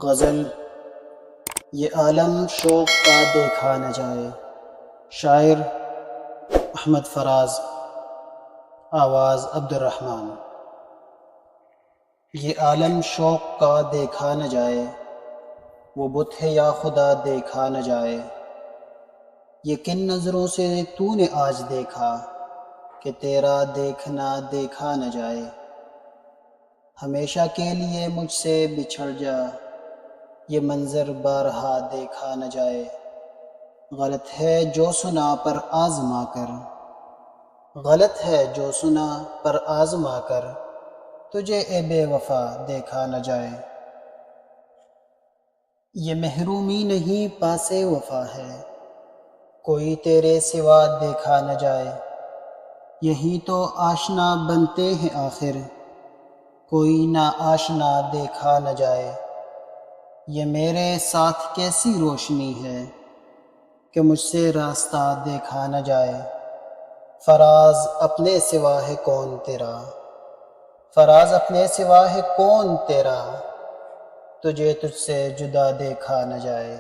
غزل یہ عالم شوق کا دیکھا نہ جائے، شاعر احمد فراز، آواز عبدالرحمن۔ یہ عالم شوق کا دیکھا نہ جائے، وہ بت ہے یا خدا دیکھا نہ جائے۔ یہ کن نظروں سے تو نے آج دیکھا کہ تیرا دیکھنا دیکھا نہ جائے۔ ہمیشہ کے لیے مجھ سے بچھڑ جا، یہ منظر بارہا دیکھا نہ جائے۔ غلط ہے جو سنا پر آزما کر، غلط ہے جو سنا پر آزما کر، تجھے اے بے وفا دیکھا نہ جائے۔ یہ محرومی نہیں پاس وفا ہے، کوئی تیرے سوا دیکھا نہ جائے۔ یہی تو آشنا بنتے ہیں آخر، کوئی نا آشنا دیکھا نہ جائے۔ یہ میرے ساتھ کیسی روشنی ہے کہ مجھ سے راستہ دیکھا نہ جائے۔ فراز اپنے سوا ہے کون تیرا، فراز اپنے سوا ہے کون تیرا، تجھے تجھ سے جدا دیکھا نہ جائے۔